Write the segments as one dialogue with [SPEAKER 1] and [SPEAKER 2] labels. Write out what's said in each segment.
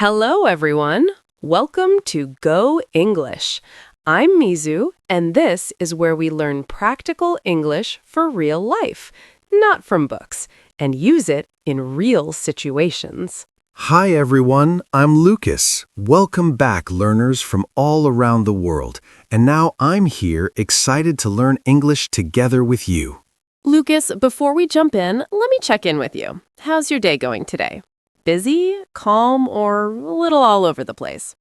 [SPEAKER 1] Hello, everyone. Welcome to Go English. I'm Mizu, and this is where we learn practical English for real life, not from books, and use it in real situations.
[SPEAKER 2] Hi everyone, I'm Lucas. Welcome back, learners from all around the world. And now I'm here excited to learn English together with you.
[SPEAKER 1] Lucas, before we jump in, let me check in with you. How's your day going today? Busy, calm, or a little all over the place?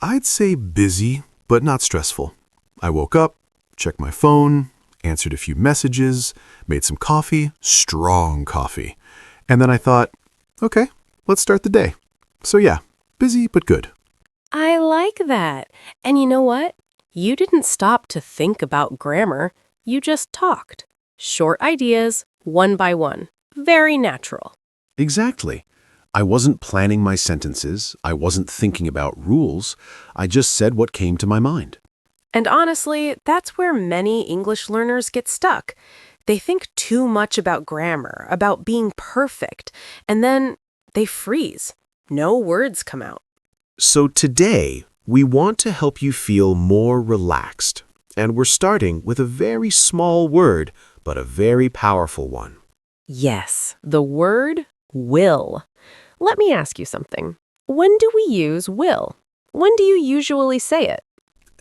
[SPEAKER 3] I'd say busy, but not stressful. I woke up, checked my phone, answered a few messages, made some coffee, strong coffee. And then I thought, okay, let's start the day. So yeah, busy but good.
[SPEAKER 1] I like that. And you know what? You didn't stop to think about grammar. You just talked. Short ideas, one by one. Very natural.
[SPEAKER 2] Exactly. I wasn't planning my sentences. I wasn't thinking about rules. I just said what came to my mind.
[SPEAKER 1] And honestly, that's where many English learners get stuck. They think too much about grammar, about being perfect, and then they freeze. No words come out.
[SPEAKER 2] So today, we want to help you feel more relaxed. And we're starting with a very small word, but a very powerful one.
[SPEAKER 1] Yes, the word will. Let me ask you something. When do we use will? When do you usually say it?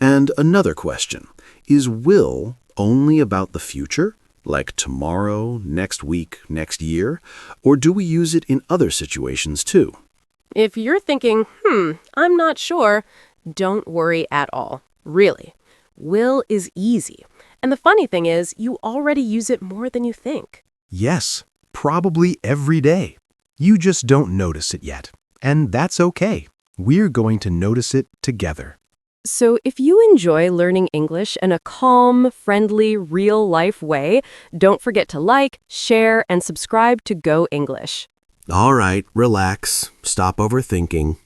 [SPEAKER 2] And another question, is will only about the future, like tomorrow, next week, next year, or do we use it in other situations too?
[SPEAKER 1] If you're thinking, I'm not sure, don't worry at all. Really. Will is easy. And the funny thing is, you already use it more than you think.
[SPEAKER 2] Yes, probably every day. You just don't notice it yet. And that's okay. We're going to notice it together.
[SPEAKER 1] So if you enjoy learning English in a calm, friendly, real-life way, don't forget to like, share, and subscribe to Go English.
[SPEAKER 2] All right, relax. Stop overthinking.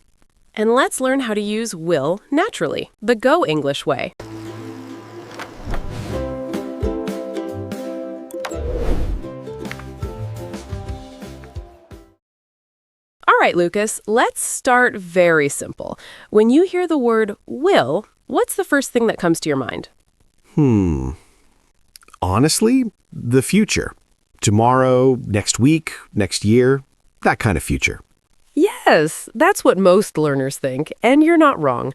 [SPEAKER 1] And let's learn how to use will naturally, the Go English way. All right, Lucas, let's start very simple. When you hear the word will, what's the first thing that comes to your mind?
[SPEAKER 2] Honestly, the future. Tomorrow, next week, next year, that kind of future.
[SPEAKER 1] Yes, that's what most learners think, and you're not wrong.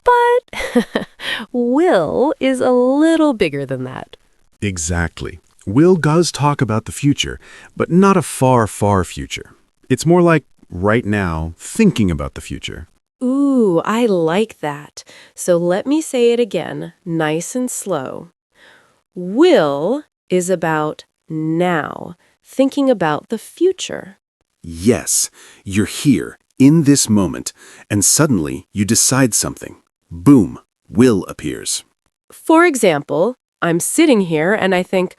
[SPEAKER 1] But will is a little bigger than that.
[SPEAKER 3] Exactly. Will does talk about the future, but not a far, far future. It's more like right now, thinking about the future.
[SPEAKER 1] Ooh, I like that. So let me say it again, nice and slow. Will is about now, thinking about the future.
[SPEAKER 2] Yes, you're here, in this moment, and suddenly you decide something. Boom, will appears.
[SPEAKER 1] For example, I'm sitting here and I think,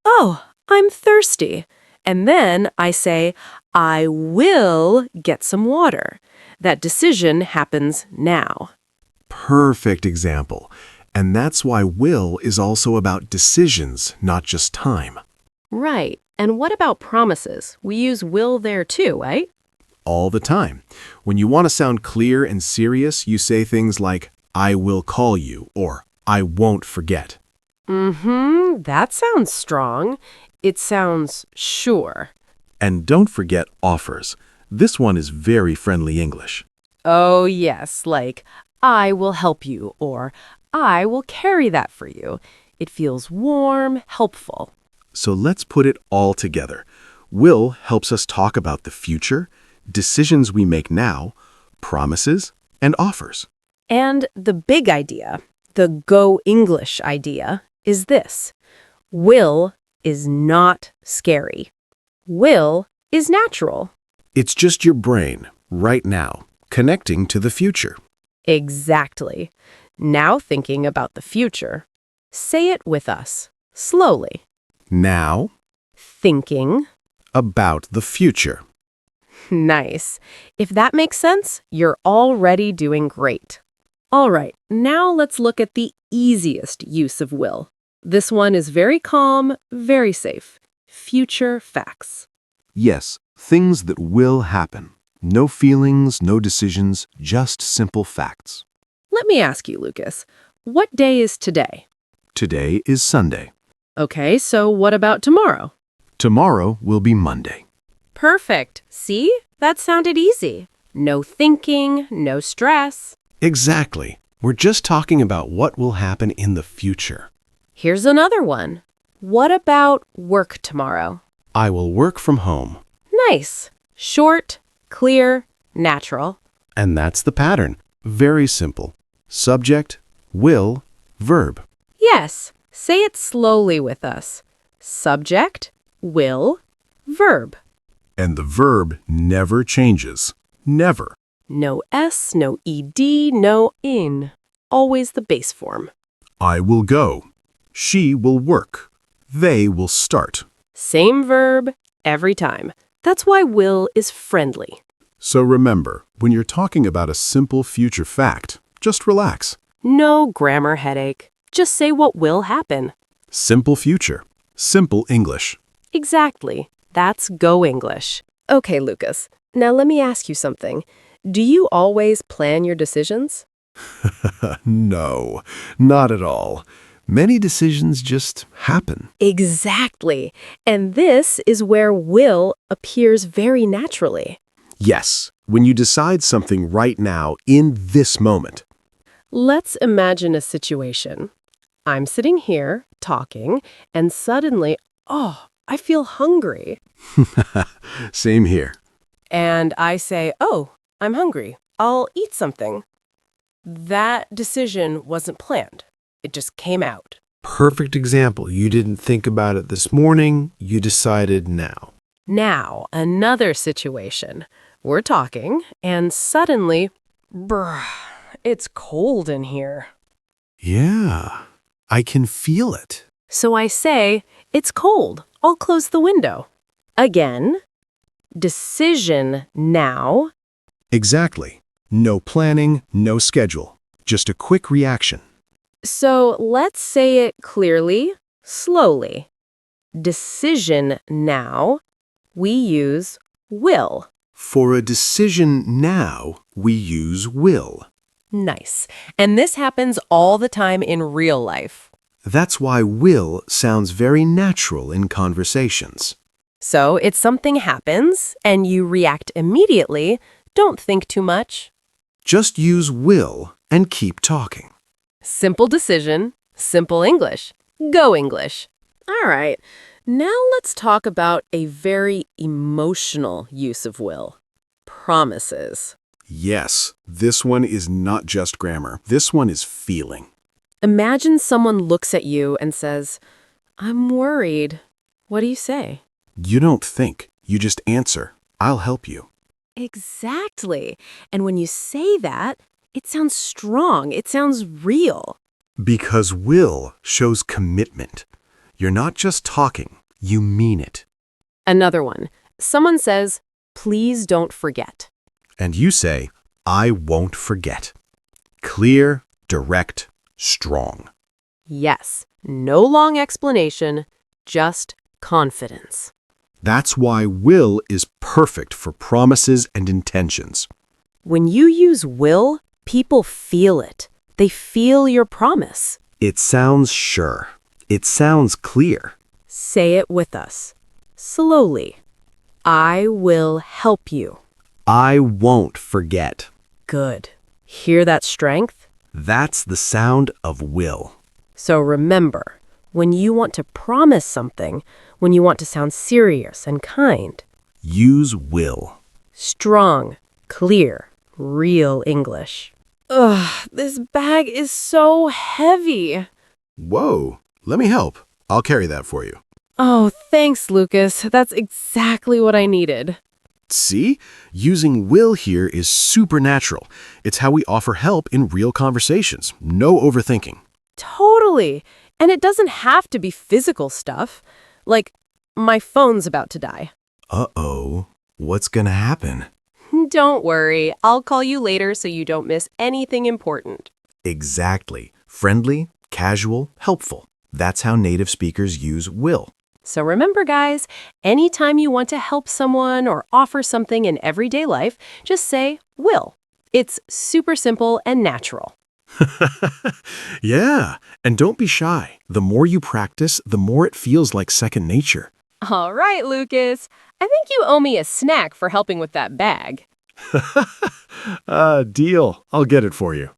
[SPEAKER 1] oh, I'm thirsty. And then I say, I will get some water. That decision happens now.
[SPEAKER 3] Perfect example. And that's why will is also about decisions, not just time.
[SPEAKER 1] Right. And what about promises? We use will there too, right?
[SPEAKER 3] All the time. When you want to sound clear and serious, you say things like, I will call you, or I won't forget.
[SPEAKER 1] That sounds strong. It sounds sure.
[SPEAKER 3] And don't forget offers. This one is very friendly English.
[SPEAKER 1] Oh, yes, like, I will help you, or I will carry that for you. It feels warm, helpful.
[SPEAKER 3] So let's put it all together. Will helps us talk about the future, decisions we make now, promises, and offers.
[SPEAKER 1] And the big idea, the Go English idea, is this. Will is not scary. Will is natural.
[SPEAKER 2] It's just your brain, right now, connecting to the future.
[SPEAKER 1] Exactly. Now thinking about the future. Say it with us, slowly.
[SPEAKER 2] Now,
[SPEAKER 1] Thinking.
[SPEAKER 2] about the future.
[SPEAKER 1] Nice. If that makes sense, you're already doing great. All right, now let's look at the easiest use of will. This one is very calm, very safe. Future facts.
[SPEAKER 3] Yes, things that will happen. No feelings, no decisions, just simple facts.
[SPEAKER 1] Let me ask you, Lucas, what day is today?
[SPEAKER 3] Today is Sunday.
[SPEAKER 1] Okay, so what about tomorrow?
[SPEAKER 3] Tomorrow will be Monday.
[SPEAKER 1] Perfect. See? That sounded easy. No thinking, no stress.
[SPEAKER 4] Exactly. We're just talking about what will happen in the future.
[SPEAKER 1] Here's another one. What about work tomorrow?
[SPEAKER 4] I will work from home.
[SPEAKER 1] Nice. Short, clear, natural.
[SPEAKER 4] And that's the pattern. Very simple. Subject, will, verb.
[SPEAKER 1] Yes. Say it slowly with us. Subject, will, verb.
[SPEAKER 3] And the verb never changes. Never.
[SPEAKER 1] No S, no ED, no in. Always the base form.
[SPEAKER 3] I will go. She will work. They will start.
[SPEAKER 1] Same verb every time. That's why will is friendly.
[SPEAKER 3] So remember, when you're talking about a simple future fact, just relax.
[SPEAKER 1] No grammar headache. Just say what will happen.
[SPEAKER 3] Simple future. Simple English.
[SPEAKER 1] Exactly. That's Go English. Okay, Lucas. Now let me ask you something. Do you always plan your decisions?
[SPEAKER 3] No, not at all. Many decisions just happen.
[SPEAKER 1] Exactly. And this is where will appears very naturally.
[SPEAKER 4] Yes, when you decide something right now in this moment.
[SPEAKER 1] Let's imagine a situation. I'm sitting here talking, and suddenly, I feel hungry.
[SPEAKER 4] Same here.
[SPEAKER 1] And I say, I'm hungry. I'll eat something. That decision wasn't planned. It just came out.
[SPEAKER 4] Perfect example. You didn't think about it this morning. You decided now.
[SPEAKER 1] Now, another situation. We're talking, and suddenly, it's cold in here.
[SPEAKER 4] Yeah, I can feel it.
[SPEAKER 1] So I say, it's cold. I'll close the window. Again, decision now.
[SPEAKER 3] Exactly. No planning, no schedule. Just a quick reaction.
[SPEAKER 1] So let's say it clearly, slowly. Decision now, we use will.
[SPEAKER 3] For a decision now, we use will.
[SPEAKER 1] Nice. And this happens all the time in real life.
[SPEAKER 3] That's why will sounds very natural in conversations.
[SPEAKER 1] So it's something happens and you react immediately. Don't think too much.
[SPEAKER 3] Just use will and keep talking.
[SPEAKER 1] Simple decision, simple English. Go English. All right. Now let's talk about a very emotional use of will. Promises.
[SPEAKER 3] Yes, this one is not just grammar. This one is feeling.
[SPEAKER 1] Imagine someone looks at you and says, I'm worried. What do you say?
[SPEAKER 3] You don't think. You just answer. I'll help you.
[SPEAKER 1] Exactly. And when you say that, it sounds strong. It sounds real.
[SPEAKER 3] Because will shows commitment. You're not just talking. You mean it.
[SPEAKER 1] Another one. Someone says, please don't forget.
[SPEAKER 3] And you say, I won't forget. Clear, direct, strong.
[SPEAKER 1] Yes. No long explanation, just confidence.
[SPEAKER 3] That's why will is perfect for promises and intentions.
[SPEAKER 1] When you use will, people feel it. They feel your promise.
[SPEAKER 3] It sounds sure. It sounds clear.
[SPEAKER 1] Say it with us. Slowly. I will help you.
[SPEAKER 3] I won't forget.
[SPEAKER 1] Good. Hear that strength?
[SPEAKER 3] That's the sound of will.
[SPEAKER 1] So remember, when you want to promise something, when you want to sound serious and kind,
[SPEAKER 3] Use will.
[SPEAKER 1] strong, clear, real English. Ugh, this bag is so heavy.
[SPEAKER 3] Whoa, let me help. I'll carry that for you.
[SPEAKER 1] Oh, thanks, Lucas. That's exactly what I needed.
[SPEAKER 3] See? Using will here is supernatural. It's how we offer help in real conversations. No overthinking.
[SPEAKER 1] Totally. And it doesn't have to be physical stuff. Like, my phone's about to die.
[SPEAKER 3] Uh-oh. What's gonna happen?
[SPEAKER 1] Don't worry. I'll call you later so you don't miss anything important.
[SPEAKER 3] Exactly. Friendly, casual, helpful. That's how native speakers use will.
[SPEAKER 1] So remember, guys, anytime you want to help someone or offer something in everyday life, just say will. It's super simple and natural.
[SPEAKER 2] Yeah, and don't be shy. The more you practice, the more it feels like second nature.
[SPEAKER 1] All right, Lucas. I think you owe me a snack for helping with that bag.
[SPEAKER 2] Deal. I'll get it for you.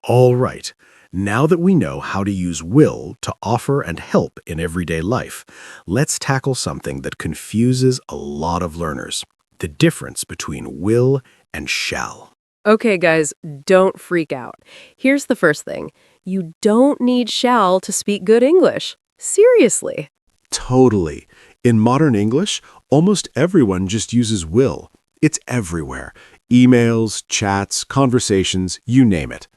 [SPEAKER 2] All right. Now that we know how to use will to offer and help in everyday life, let's tackle something that confuses a lot of learners: the difference between will and shall.
[SPEAKER 1] Okay, guys, don't freak out. Here's the first thing. You don't need shall to speak good English. Seriously.
[SPEAKER 2] Totally. In modern English, almost everyone just uses will. It's everywhere. Emails, chats, conversations, you name it.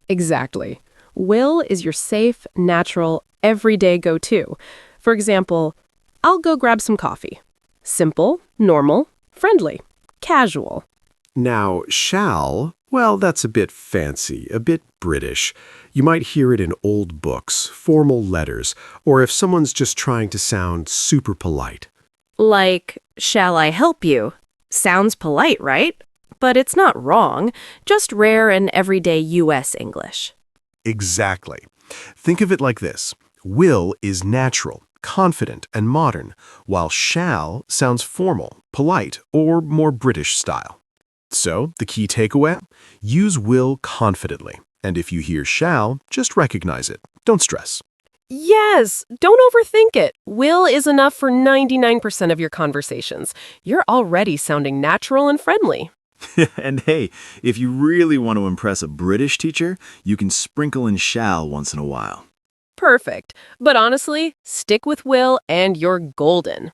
[SPEAKER 1] Exactly. Will is your safe, natural, everyday go-to. For example, I'll go grab some coffee. Simple, normal, friendly, casual.
[SPEAKER 2] Now, shall, well, that's a bit fancy, a bit British. You might hear it in old books, formal letters, or if someone's just trying to sound super polite.
[SPEAKER 1] Like, shall I help you? Sounds polite, right? But it's not wrong, just rare and everyday U.S. English.
[SPEAKER 2] Exactly. Think of it like this. Will is natural, confident, and modern, while shall sounds formal, polite, or more British style. So, the key takeaway? Use will confidently. And if you hear shall, just recognize it. Don't stress.
[SPEAKER 1] Yes, don't overthink it. Will is enough for 99% of your conversations. You're already sounding natural and friendly.
[SPEAKER 5] And hey, if you really want to impress a British teacher, you can sprinkle in shall once in a while.
[SPEAKER 1] Perfect. But honestly, stick with will and you're golden.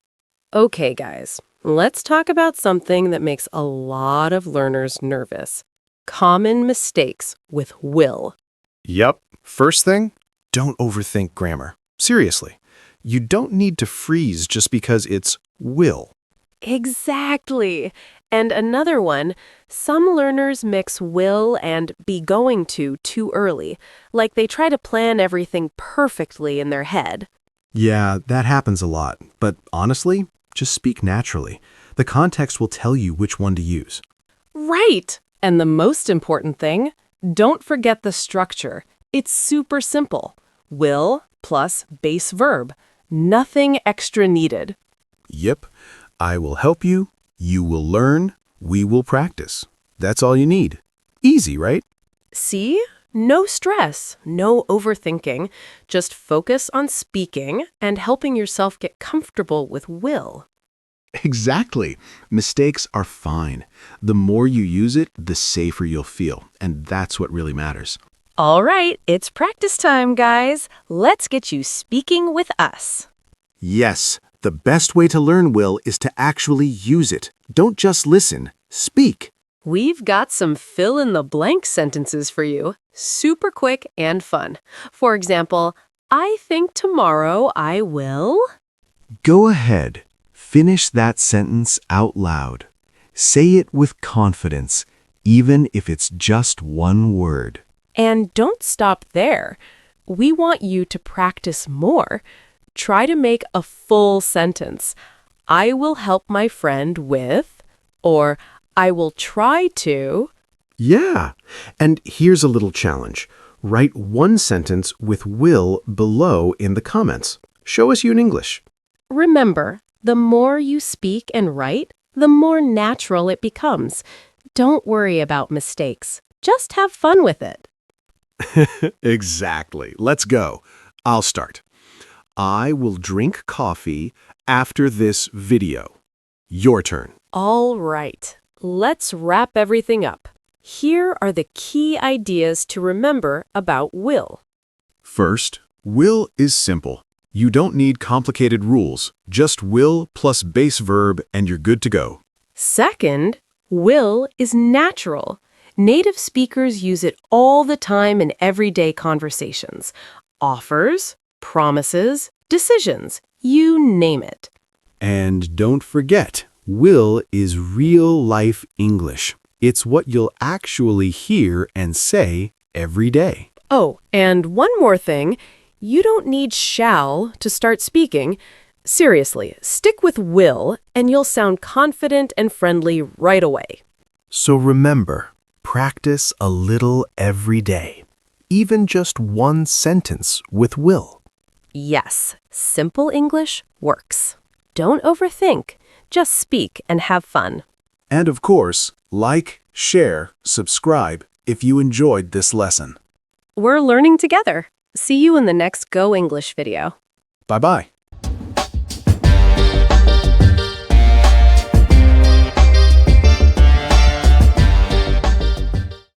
[SPEAKER 1] Okay, guys, let's talk about something that makes a lot of learners nervous. Common mistakes with will.
[SPEAKER 2] Yep. First thing, don't overthink grammar. Seriously. You don't need to freeze just because it's will.
[SPEAKER 1] Exactly. And another one, some learners mix will and be going to too early, like they try to plan everything perfectly in their head.
[SPEAKER 2] Yeah, that happens a lot. But honestly, just speak naturally. The context will tell you which one to use.
[SPEAKER 1] Right. And the most important thing, don't forget the structure. It's super simple. Will plus base verb. Nothing extra needed.
[SPEAKER 2] Yep. I will help you. You will learn. We will practice. That's all you need. Easy, right?
[SPEAKER 1] See? No stress, no overthinking. Just focus on speaking and helping yourself get comfortable with will.
[SPEAKER 2] Exactly. Mistakes are fine. The more you use it, the safer you'll feel. And that's what really matters.
[SPEAKER 1] All right, it's practice time, guys. Let's get you speaking with us.
[SPEAKER 2] Yes, the best way to learn will is to actually use it. Don't just listen. Speak.
[SPEAKER 1] We've got some fill-in-the-blank sentences for you. Super quick and fun. For example, I think tomorrow I will...
[SPEAKER 3] Go ahead. Finish that sentence out loud. Say it with confidence, even if it's just one word.
[SPEAKER 1] And don't stop there. We want you to practice more. Try to make a full sentence. I will help my friend with, or I will try to.
[SPEAKER 2] Yeah. And here's a little challenge. Write one sentence with will below in the comments. Show us you in English.
[SPEAKER 1] Remember, the more you speak and write, the more natural it becomes. Don't worry about mistakes. Just have fun with it.
[SPEAKER 2] Exactly. Let's go. I'll start. I will drink coffee after this video. Your turn.
[SPEAKER 1] All right, let's wrap everything up. Here are the key ideas to remember about will.
[SPEAKER 3] First, will is simple. You don't need complicated rules. Just will plus base verb and you're good to go.
[SPEAKER 1] Second, will is natural. Native speakers use it all the time in everyday conversations. Offers, promises, decisions, you name it.
[SPEAKER 2] And don't forget, will is real-life English. It's what you'll actually hear and say every day.
[SPEAKER 1] Oh, and one more thing. You don't need shall to start speaking. Seriously, stick with will, and you'll sound confident and friendly right away.
[SPEAKER 2] So remember, practice a little every day. Even just one sentence with will.
[SPEAKER 1] Yes, simple English works. Don't overthink. Just speak and have fun.
[SPEAKER 2] And of course, like, share, subscribe if you enjoyed this lesson.
[SPEAKER 1] We're learning together. See you in the next Go English video.
[SPEAKER 2] Bye-bye.